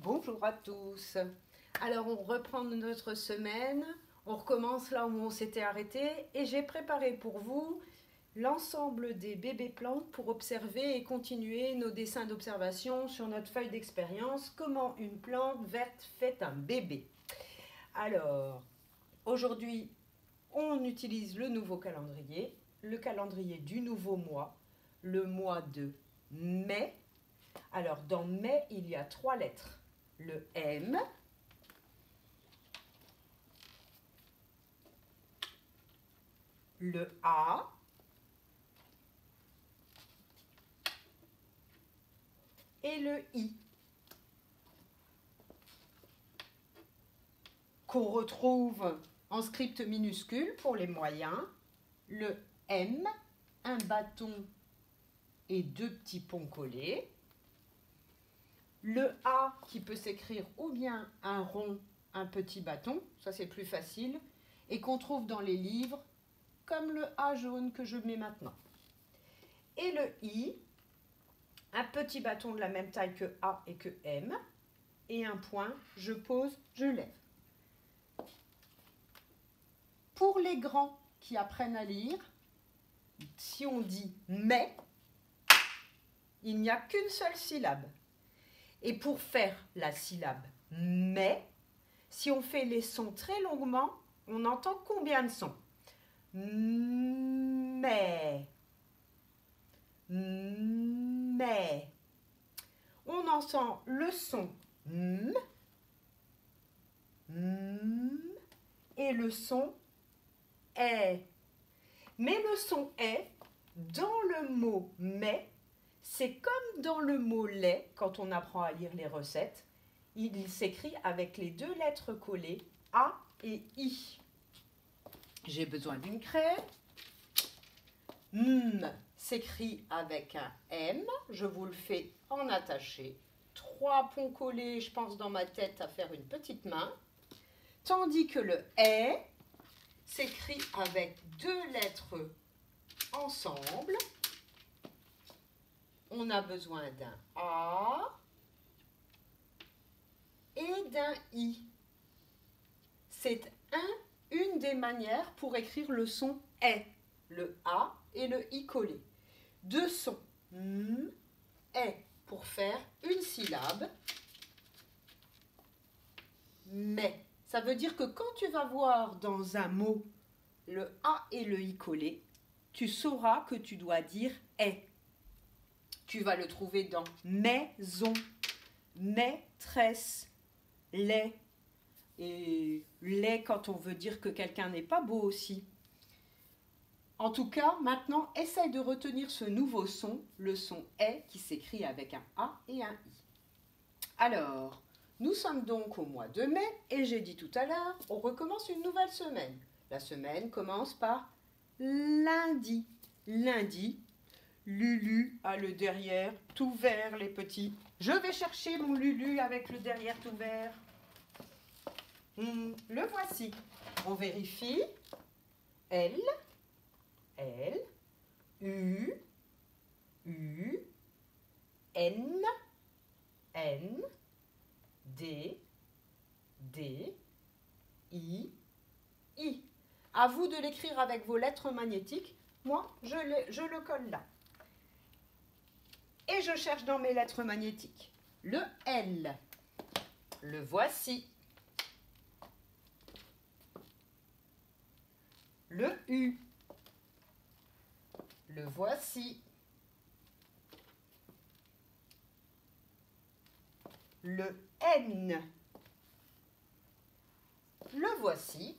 Bonjour à tous. Alors on reprend notre semaine, on recommence là où on s'était arrêté et j'ai préparé pour vous l'ensemble des bébés plantes pour observer et continuer nos dessins d'observation sur notre feuille d'expérience, comment une plante verte fait un bébé. Alors aujourd'hui on utilise le nouveau calendrier, le calendrier du nouveau mois, le mois de mai. Alors dans mai il y a 3 lettres. Le M, le A, et le I, qu'on retrouve en script minuscule pour les moyens, le M, un bâton et 2 petits ponts collés, le A qui peut s'écrire ou bien un rond, un petit bâton, ça c'est plus facile, et qu'on trouve dans les livres, comme le A jaune que je mets maintenant. Et le I, un petit bâton de la même taille que A et que M, et un point, je pose, je lève. Pour les grands qui apprennent à lire, si on dit « mais », il n'y a qu'une seule syllabe. Et pour faire la syllabe « mais », si on fait les sons très longuement, on entend combien de sons? Mais, mais. On entend le son m, et le son est. Mais le son est, dans le mot mais, c'est comme dans le mot lait, quand on apprend à lire les recettes, il s'écrit avec les 2 lettres collées, A et I. J'ai besoin d'une craie. M s'écrit avec un M, je vous le fais en attaché. 3 ponts collés, je pense dans ma tête à faire une petite main. Tandis que le est s'écrit avec 2 lettres ensemble. On a besoin d'un A et d'un I. C'est une des manières pour écrire le son est, le A et le I collé. 2 sons m, est pour faire une syllabe, mais. Ça veut dire que quand tu vas voir dans un mot le A et le I collé, tu sauras que tu dois dire est. Tu vas le trouver dans maison, maîtresse, lait. Et lait quand on veut dire que quelqu'un n'est pas beau aussi. En tout cas, maintenant, essaye de retenir ce nouveau son, le son est qui s'écrit avec un A et un I. Alors, nous sommes donc au mois de mai et j'ai dit tout à l'heure, on recommence une nouvelle semaine. La semaine commence par lundi. Lundi, Lulu a le derrière tout vert, les petits. Je vais chercher mon Lulu avec le derrière tout vert. Le voici. On vérifie. L, U, N, D, I. À vous de l'écrire avec vos lettres magnétiques. Moi, je le colle là. Et je cherche dans mes lettres magnétiques. Le L. Le voici. Le U. Le voici. Le N. Le voici.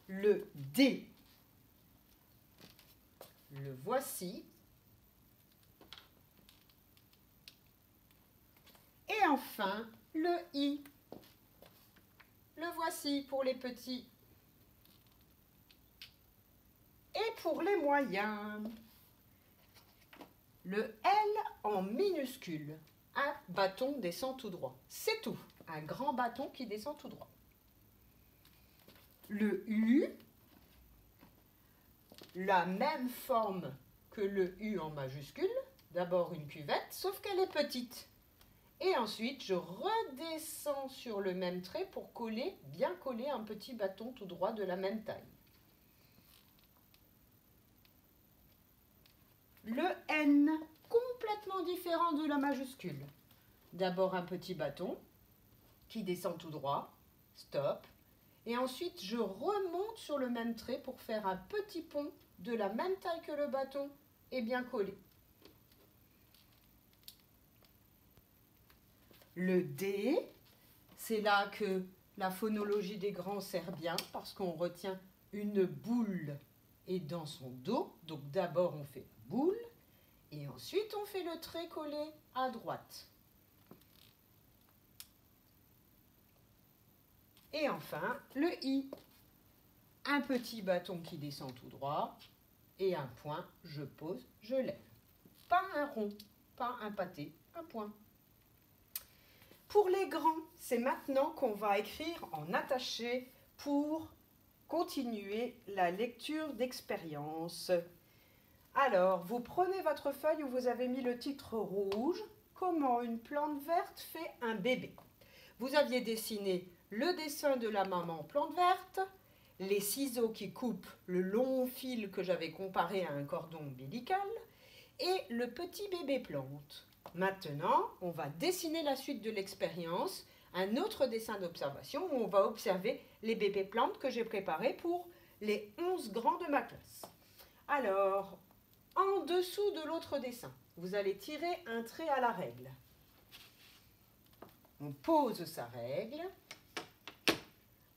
Le D. Le voici. Et enfin, le I. Le voici pour les petits. Et pour les moyens, le L en minuscule. Un bâton descend tout droit. C'est tout. Un grand bâton qui descend tout droit. Le U, la même forme que le U en majuscule, d'abord une cuvette, sauf qu'elle est petite. Et ensuite, je redescends sur le même trait pour coller, bien coller un petit bâton tout droit de la même taille. Le N, complètement différent de la majuscule. D'abord un petit bâton qui descend tout droit, stop. Et ensuite, je remonte sur le même trait pour faire un petit pont de la même taille que le bâton et bien collé. Le D, c'est là que la phonologie des grands sert bien parce qu'on retient une boule et dans son dos. Donc d'abord on fait boule et ensuite on fait le trait collé à droite. Et enfin le I, un petit bâton qui descend tout droit et un point, je pose, je lève. Pas un rond, pas un pâté, un point. Pour les grands, c'est maintenant qu'on va écrire en attaché pour continuer la lecture d'expérience. Alors, vous prenez votre feuille où vous avez mis le titre rouge, comment une plante verte fait un bébé. Vous aviez dessiné le dessin de la maman plante verte, les ciseaux qui coupent le long fil que j'avais comparé à un cordon ombilical et le petit bébé plante. Maintenant, on va dessiner la suite de l'expérience, un autre dessin d'observation où on va observer les bébés plantes que j'ai préparés pour les 11 grands de ma classe. Alors, en dessous de l'autre dessin, vous allez tirer un trait à la règle. On pose sa règle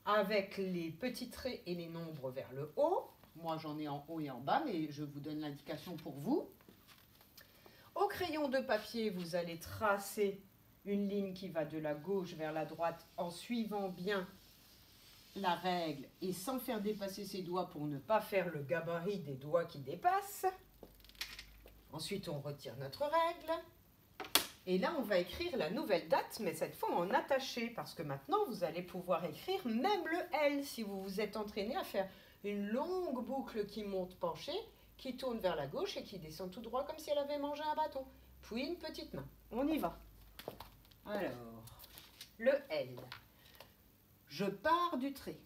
avec les petits traits et les nombres vers le haut. Moi, j'en ai en haut et en bas, mais je vous donne l'indication pour vous. Au crayon de papier, vous allez tracer une ligne qui va de la gauche vers la droite en suivant bien la règle et sans faire dépasser ses doigts pour ne pas faire le gabarit des doigts qui dépassent. Ensuite, on retire notre règle. Et là, on va écrire la nouvelle date, mais cette fois en attaché, parce que maintenant, vous allez pouvoir écrire même le L si vous vous êtes entraîné à faire une longue boucle qui monte penchée, qui tourne vers la gauche et qui descend tout droit comme si elle avait mangé un bâton. Puis une petite main. On y va. Alors, le L. Je pars du trait.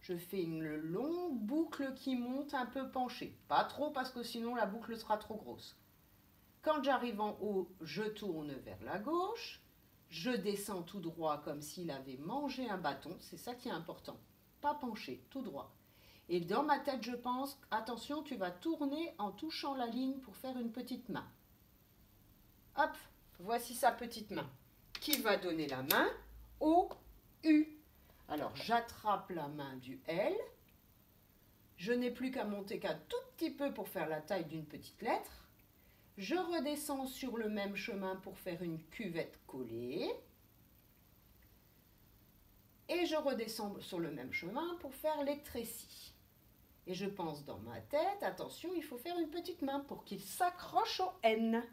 Je fais une longue boucle qui monte un peu penchée. Pas trop parce que sinon la boucle sera trop grosse. Quand j'arrive en haut, je tourne vers la gauche. Je descends tout droit comme s'il avait mangé un bâton. C'est ça qui est important. Pas penché, tout droit. Et dans ma tête, je pense, attention, tu vas tourner en touchant la ligne pour faire une petite main. Hop, voici sa petite main. Qui va donner la main au U. Alors, j'attrape la main du L. Je n'ai plus qu'à monter qu'un tout petit peu pour faire la taille d'une petite lettre. Je redescends sur le même chemin pour faire une cuvette collée. Et je redescends sur le même chemin pour faire les trécis. Et je pense dans ma tête, attention, il faut faire une petite main pour qu'il s'accroche au N.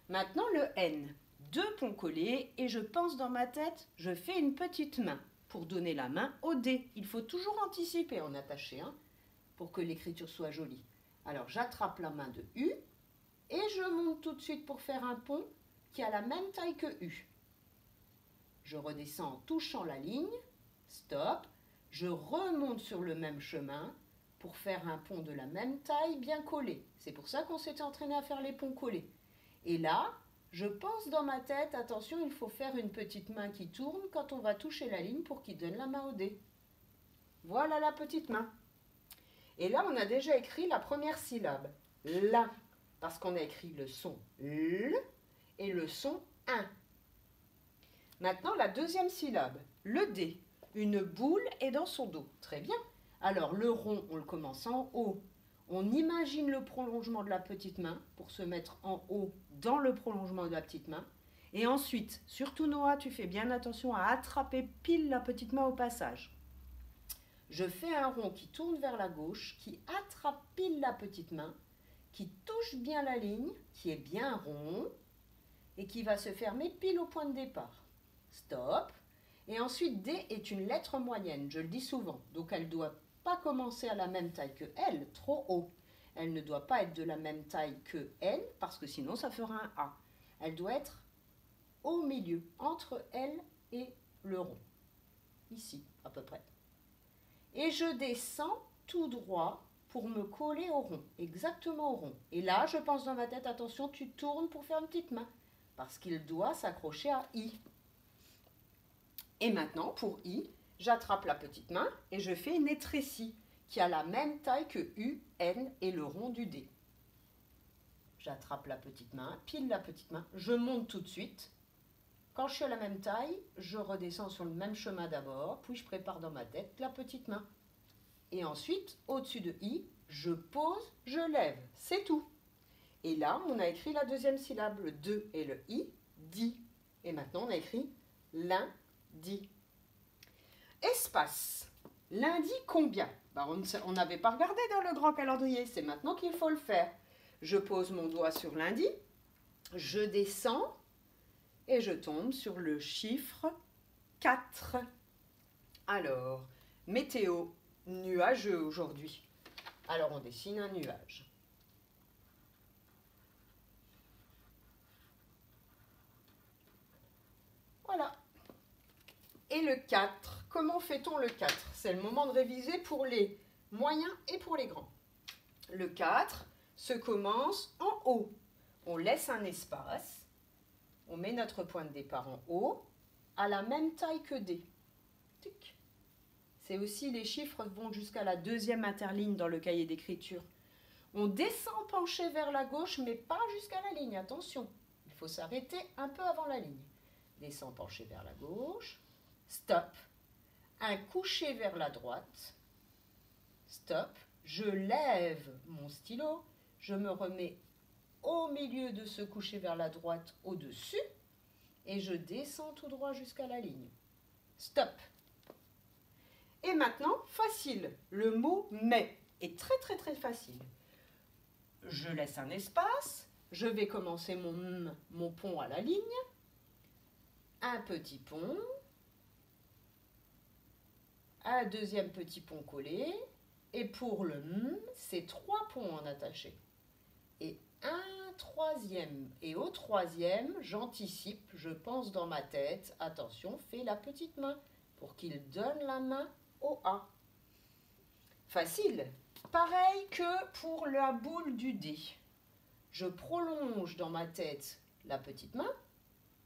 Maintenant le N, 2 ponts collés et je pense dans ma tête, je fais une petite main pour donner la main au D. Il faut toujours anticiper en attaché pour que l'écriture soit jolie. Alors j'attrape la main de U et je monte tout de suite pour faire un pont qui a la même taille que U. Je redescends en touchant la ligne, stop, je remonte sur le même chemin pour faire un pont de la même taille bien collé. C'est pour ça qu'on s'était entraîné à faire les ponts collés. Et là, je pense dans ma tête, attention, il faut faire une petite main qui tourne quand on va toucher la ligne pour qu'il donne la main au D. Voilà la petite main. Et là, on a déjà écrit la première syllabe, la, parce qu'on a écrit le son L et le son 1. Maintenant, la deuxième syllabe, le D. Une boule est dans son dos. Très bien. Alors, le rond, on le commence en haut. On imagine le prolongement de la petite main pour se mettre en haut dans le prolongement de la petite main. Et ensuite, surtout Noah, tu fais bien attention à attraper pile la petite main au passage. Je fais un rond qui tourne vers la gauche, qui attrape pile la petite main, qui touche bien la ligne, qui est bien rond, et qui va se fermer pile au point de départ. Stop. Et ensuite, D est une lettre moyenne, je le dis souvent, donc elle ne doit pas commencer à la même taille que L, trop haut. Elle ne doit pas être de la même taille que L, parce que sinon ça fera un A. Elle doit être au milieu, entre L et le rond. Ici, à peu près. Et je descends tout droit pour me coller au rond, exactement au rond. Et là, je pense dans ma tête, attention, tu tournes pour faire une petite main, parce qu'il doit s'accrocher à I. Et maintenant, pour I, j'attrape la petite main et je fais une étrécie qui a la même taille que U, N et le rond du D. J'attrape la petite main, pile la petite main, je monte tout de suite. Quand je suis à la même taille, je redescends sur le même chemin d'abord, puis je prépare dans ma tête la petite main. Et ensuite, au-dessus de I, je pose, je lève, c'est tout. Et là, on a écrit la deuxième syllabe, le 2 et le I, dit. Et maintenant, on a écrit lundi. Espace. Lundi, combien? On n'avait pas regardé dans le grand calendrier, c'est maintenant qu'il faut le faire. Je pose mon doigt sur lundi, je descends et je tombe sur le chiffre 4. Alors, météo, nuageux aujourd'hui. Alors, on dessine un nuage. Voilà. Et le 4, comment fait-on le 4? C'est le moment de réviser pour les moyens et pour les grands. Le 4 se commence en haut. On laisse un espace, on met notre point de départ en haut, à la même taille que D. C'est aussi, les chiffres vont jusqu'à la deuxième interligne dans le cahier d'écriture. On descend penché vers la gauche, mais pas jusqu'à la ligne, attention. Il faut s'arrêter un peu avant la ligne. Descend penché vers la gauche, stop. Un couché vers la droite, stop. Je lève mon stylo, je me remets au milieu de ce couché vers la droite au-dessus et je descends tout droit jusqu'à la ligne. Stop. Et maintenant, facile, le mot mais est très très très facile. Je laisse un espace, je vais commencer mon pont à la ligne, un petit pont, un deuxième petit pont collé, et pour le M, c'est 3 ponts en attaché. Et un troisième. Et au troisième, j'anticipe, je pense dans ma tête, attention, fais la petite main pour qu'il donne la main au A. Facile. Pareil que pour la boule du D. Je prolonge dans ma tête la petite main.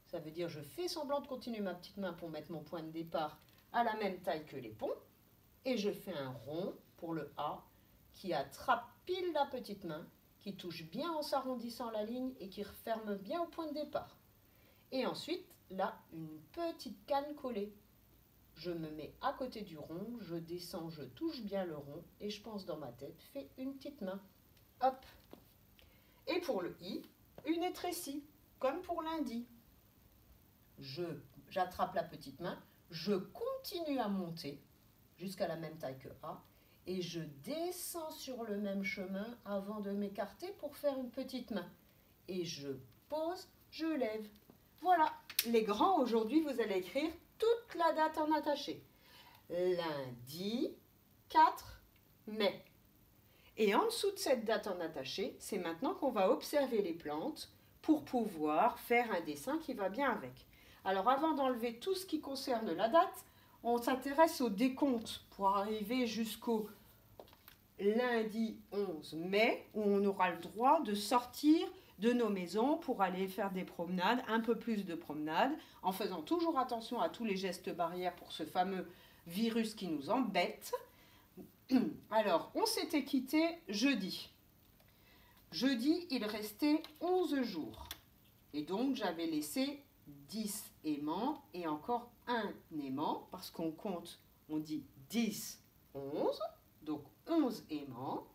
Ça veut dire je fais semblant de continuer ma petite main pour mettre mon point de départ à la même taille que les ponts. Et je fais un rond pour le A qui attrape pile la petite main, qui touche bien en s'arrondissant la ligne et qui referme bien au point de départ. Et ensuite, là, une petite canne collée. Je me mets à côté du rond, je descends, je touche bien le rond et je pense dans ma tête, fais une petite main. Hop. Et pour le I, une étrécie, comme pour lundi. J'attrape la petite main, je continue à monter jusqu'à la même taille que A et je descends sur le même chemin avant de m'écarter pour faire une petite main. Et je pose, je lève. Voilà, les grands, aujourd'hui, vous allez écrire toute la date en attaché. Lundi 4 mai. Et en dessous de cette date en attaché, c'est maintenant qu'on va observer les plantes pour pouvoir faire un dessin qui va bien avec. Alors avant d'enlever tout ce qui concerne la date, on s'intéresse au décompte pour arriver jusqu'au lundi 11 mai où on aura le droit de sortir de nos maisons pour aller faire des promenades, un peu plus de promenades, en faisant toujours attention à tous les gestes barrières pour ce fameux virus qui nous embête. Alors, on s'était quitté jeudi. Jeudi, il restait 11 jours. Et donc, j'avais laissé 10 aimants et encore un aimant, parce qu'on compte, on dit 10, 11, donc 11 aimants.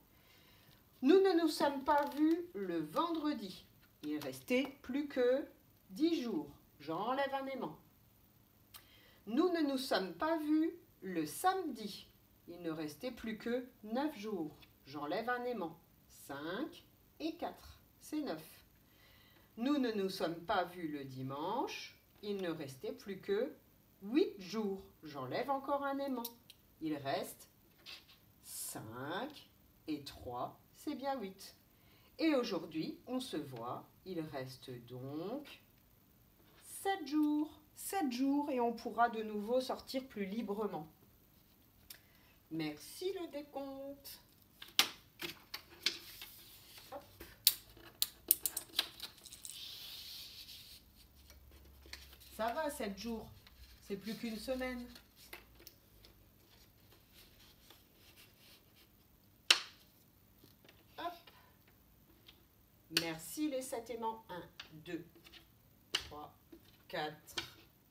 Nous ne nous sommes pas vus le vendredi. Il restait plus que 10 jours. J'enlève un aimant. Nous ne nous sommes pas vus le samedi. Il ne restait plus que 9 jours. J'enlève un aimant. 5 et 4, c'est 9. Nous ne nous sommes pas vus le dimanche. Il ne restait plus que 8 jours. J'enlève encore un aimant. Il reste 5 et 3, c'est bien 8. Et aujourd'hui, on se voit, il reste donc 7 jours. 7 jours et on pourra de nouveau sortir plus librement. Merci le décompte. Hop. Ça va, 7 jours. C'est plus qu'une semaine. Hop. Merci les 7 aimants. 1, 2, 3, 4,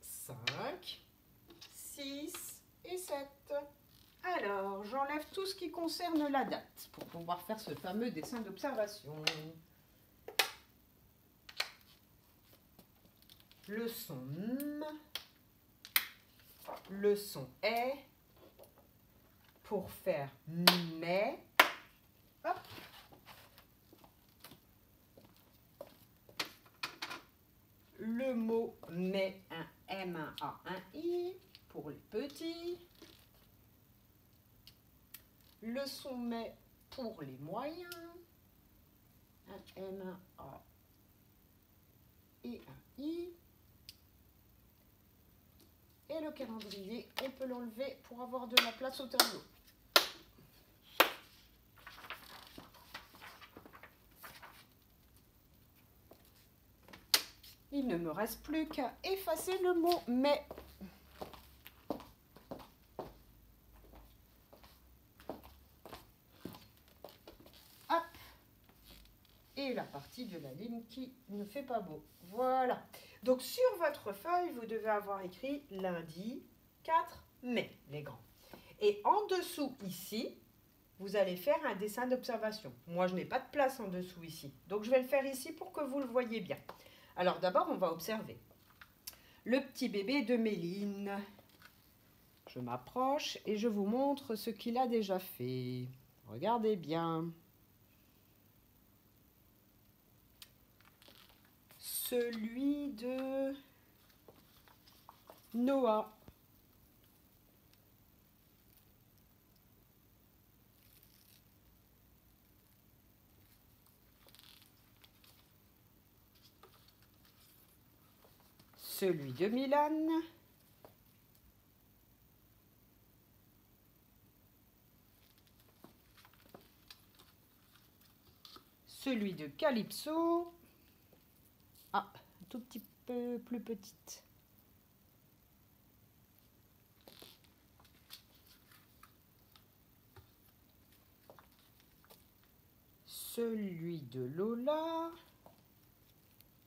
5, 6 et 7. Alors, j'enlève tout ce qui concerne la date pour pouvoir faire ce fameux dessin d'observation. Le son M, le son est pour faire mais. Hop. Le mot mais, un M, un A, un I pour les petits. Le son mais pour les moyens. Un M, un A et un I. Et le calendrier, on peut l'enlever pour avoir de la place au tableau. Il ne me reste plus qu'à effacer le mot mais. Hop. Et la partie de la ligne qui ne fait pas beau. Voilà. Donc sur votre feuille, vous devez avoir écrit lundi 4 mai, les grands. Et en dessous ici, vous allez faire un dessin d'observation. Moi, je n'ai pas de place en dessous ici. Donc je vais le faire ici pour que vous le voyez bien. Alors d'abord, on va observer le petit bébé de Méline. Je m'approche et je vous montre ce qu'il a déjà fait. Regardez bien. Celui de Noah. Celui de Milan. Celui de Calypso. Ah, un tout petit peu plus petite. Celui de Lola.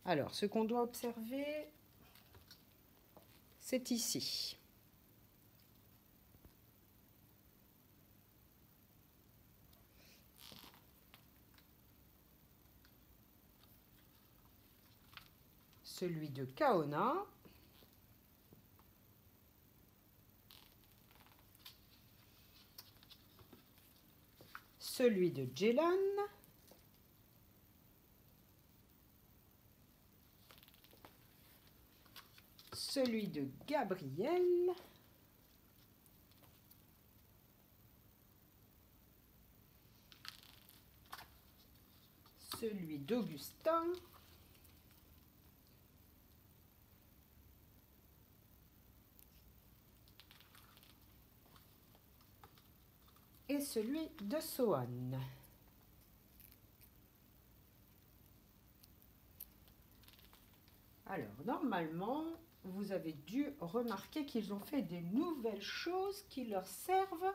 Alors, ce qu'on doit observer, c'est ici. Celui de Kaona. Celui de Jelan. Celui de Gabriel. Celui d'Augustin. Et celui de Sohan. Alors, normalement, vous avez dû remarquer qu'ils ont fait des nouvelles choses qui leur servent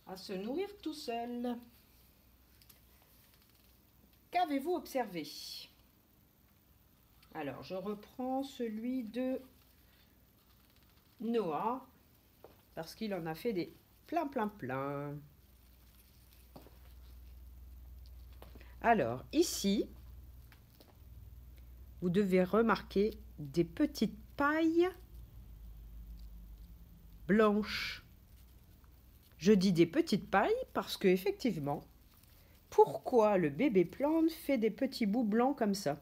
à se nourrir tout seuls. Qu'avez-vous observé? Alors, je reprends celui de Noah, parce qu'il en a fait des plein. Alors, ici, vous devez remarquer des petites pailles blanches. Je dis des petites pailles parce que, effectivement, pourquoi le bébé plante fait des petits bouts blancs comme ça?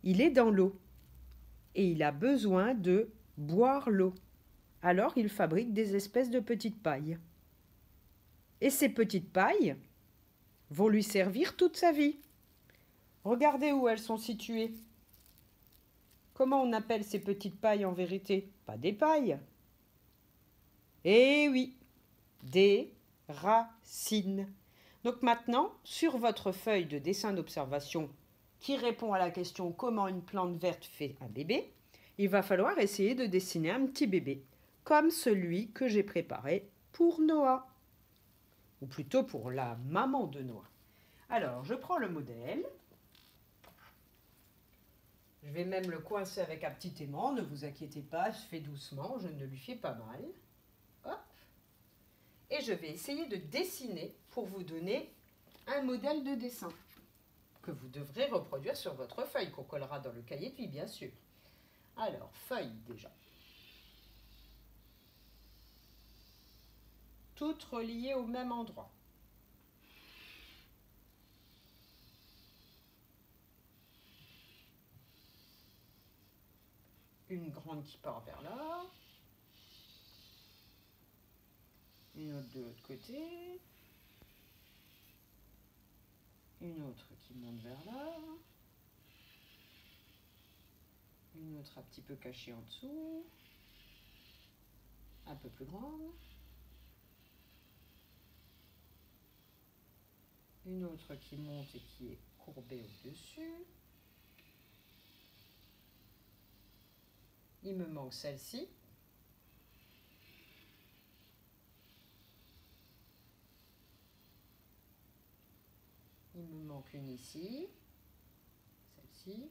Il est dans l'eau et il a besoin de boire l'eau. Alors, il fabrique des espèces de petites pailles. Et ces petites pailles vont lui servir toute sa vie. Regardez où elles sont situées. Comment on appelle ces petites pailles en vérité? Pas des pailles. Eh oui, des racines. Donc maintenant, sur votre feuille de dessin d'observation qui répond à la question comment une plante verte fait un bébé, il va falloir essayer de dessiner un petit bébé, comme celui que j'ai préparé pour Noah, ou plutôt pour la maman de Noah. Alors, je prends le modèle. Je vais même le coincer avec un petit aimant, ne vous inquiétez pas, je fais doucement, je ne lui fais pas mal. Hop. Et je vais essayer de dessiner pour vous donner un modèle de dessin que vous devrez reproduire sur votre feuille, qu'on collera dans le cahier de vie, bien sûr. Alors, feuille déjà. Toutes reliées au même endroit. Une grande qui part vers là. Une autre de l'autre côté. Une autre qui monte vers là. Une autre un petit peu cachée en dessous. Un peu plus grande. Une autre qui monte et qui est courbée au-dessus. Il me manque celle-ci. Il me manque une ici. Celle-ci.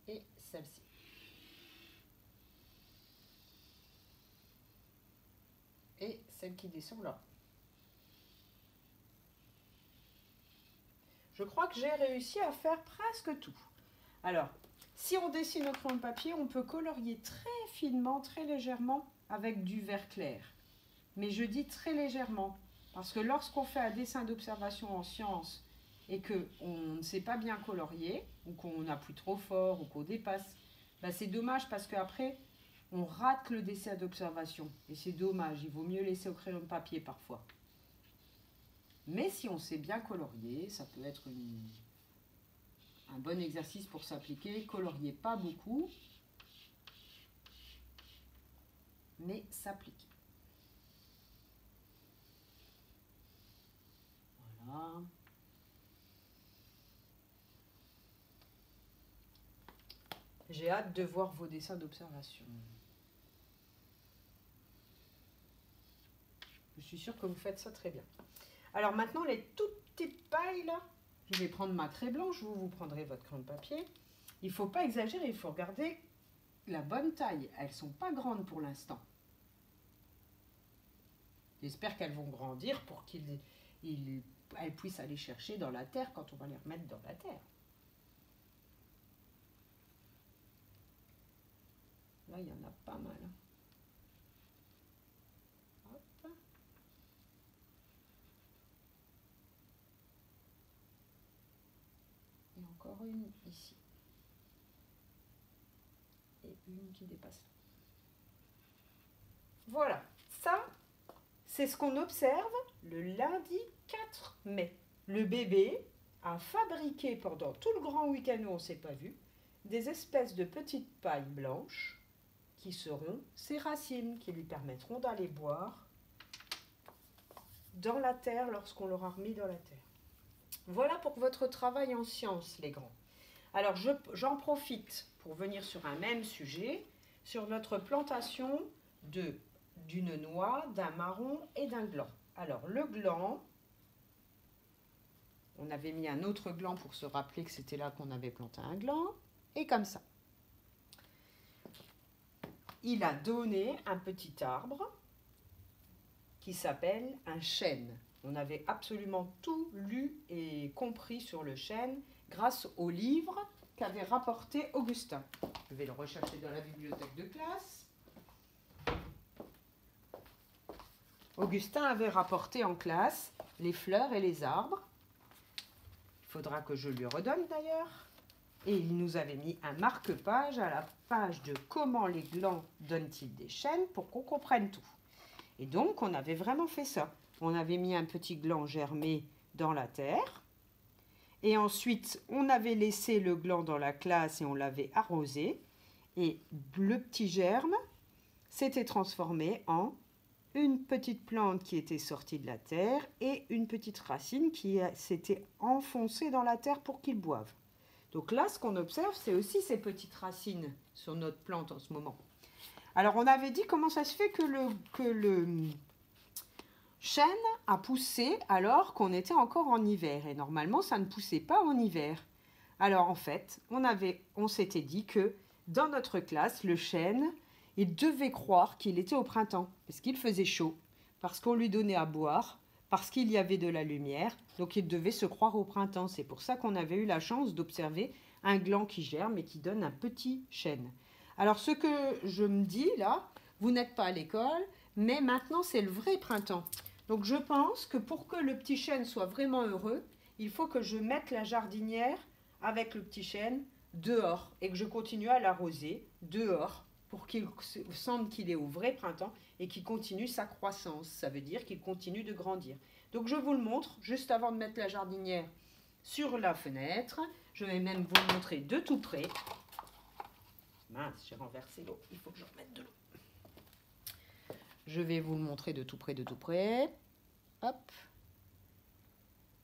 Et celle-ci. Et celle qui descend là. Je crois que j'ai réussi à faire presque tout. Alors, si on dessine au crayon de papier, on peut colorier très finement, très légèrement avec du vert clair. Mais je dis très légèrement, parce que lorsqu'on fait un dessin d'observation en sciences et qu'on ne sait pas bien colorier, ou qu'on appuie trop fort, ou qu'on dépasse, ben c'est dommage parce qu'après, on rate le dessin d'observation. Et c'est dommage, il vaut mieux laisser au crayon de papier parfois. Mais si on sait bien colorier, ça peut être un bon exercice pour s'appliquer. Colorier pas beaucoup, mais s'appliquer. Voilà. J'ai hâte de voir vos dessins d'observation. Je suis sûre que vous faites ça très bien. Alors maintenant, les toutes petites pailles là, je vais prendre ma craie blanche, vous prendrez votre crayon de papier. Il ne faut pas exagérer, il faut regarder la bonne taille. Elles ne sont pas grandes pour l'instant. J'espère qu'elles vont grandir pour qu'elles puissent aller chercher dans la terre quand on va les remettre dans la terre. Là, il y en a pas mal. Hop. Et encore une ici. Et une qui dépasse là. Voilà, ça, c'est ce qu'on observe le lundi 4 mai. Le bébé a fabriqué pendant tout le grand week-end où on ne s'est pas vu, des espèces de petites pailles blanches qui seront ses racines, qui lui permettront d'aller boire dans la terre lorsqu'on l'aura remis dans la terre. Voilà pour votre travail en sciences, les grands. Alors, j'en profite pour venir sur un même sujet, sur notre plantation d'une noix, d'un marron et d'un gland. Alors, le gland, on avait mis un autre gland pour se rappeler que c'était là qu'on avait planté un gland, et comme ça. Il a donné un petit arbre qui s'appelle un chêne. On avait absolument tout lu et compris sur le chêne grâce au livre qu'avait rapporté Augustin. Je vais le rechercher dans la bibliothèque de classe. Augustin avait rapporté en classe les fleurs et les arbres. Il faudra que je lui redonne d'ailleurs. Et il nous avait mis un marque-page à la page de comment les glands donnent-ils des chênes pour qu'on comprenne tout. Et donc, on avait vraiment fait ça. On avait mis un petit gland germé dans la terre. Et ensuite, on avait laissé le gland dans la classe et on l'avait arrosé. Et le petit germe s'était transformé en une petite plante qui était sortie de la terre et une petite racine qui s'était enfoncée dans la terre pour qu'il boive. Donc là, ce qu'on observe, c'est aussi ces petites racines sur notre plante en ce moment. Alors, on avait dit comment ça se fait que le chêne a poussé alors qu'on était encore en hiver. Et normalement, ça ne poussait pas en hiver. Alors, en fait, on s'était dit que dans notre classe, le chêne, il devait croire qu'il était au printemps, parce qu'il faisait chaud, parce qu'on lui donnait à boire, parce qu'il y avait de la lumière, donc il devait se croire au printemps. C'est pour ça qu'on avait eu la chance d'observer un gland qui germe et qui donne un petit chêne. Alors ce que je me dis là, vous n'êtes pas à l'école, mais maintenant c'est le vrai printemps. Donc je pense que pour que le petit chêne soit vraiment heureux, il faut que je mette la jardinière avec le petit chêne dehors et que je continue à l'arroser dehors pour qu'il semble qu'il est au vrai printemps et qu'il continue sa croissance. Ça veut dire qu'il continue de grandir. Donc je vous le montre juste avant de mettre la jardinière sur la fenêtre. Je vais même vous le montrer de tout près. Mince, j'ai renversé l'eau. Il faut que je remette de l'eau. Je vais vous le montrer de tout près, de tout près. Hop.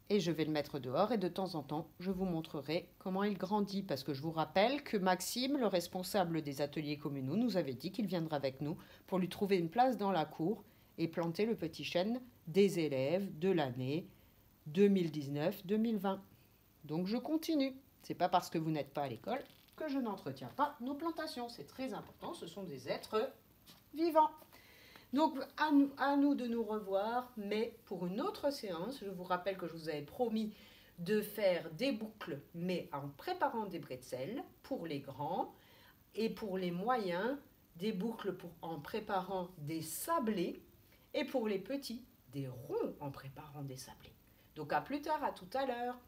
Et je vais le mettre dehors et de temps en temps, je vous montrerai comment il grandit. Parce que je vous rappelle que Maxime, le responsable des ateliers communaux, nous avait dit qu'il viendra avec nous pour lui trouver une place dans la cour et planter le petit chêne des élèves de l'année 2019-2020. Donc je continue. C'est pas parce que vous n'êtes pas à l'école que je n'entretiens pas nos plantations. C'est très important, ce sont des êtres vivants. Donc, à nous de nous revoir, mais pour une autre séance. Je vous rappelle que je vous avais promis de faire des boucles, mais en préparant des bretzels pour les grands, et pour les moyens, des boucles en préparant des sablés, et pour les petits, des ronds en préparant des sablés. Donc, à plus tard, à tout à l'heure.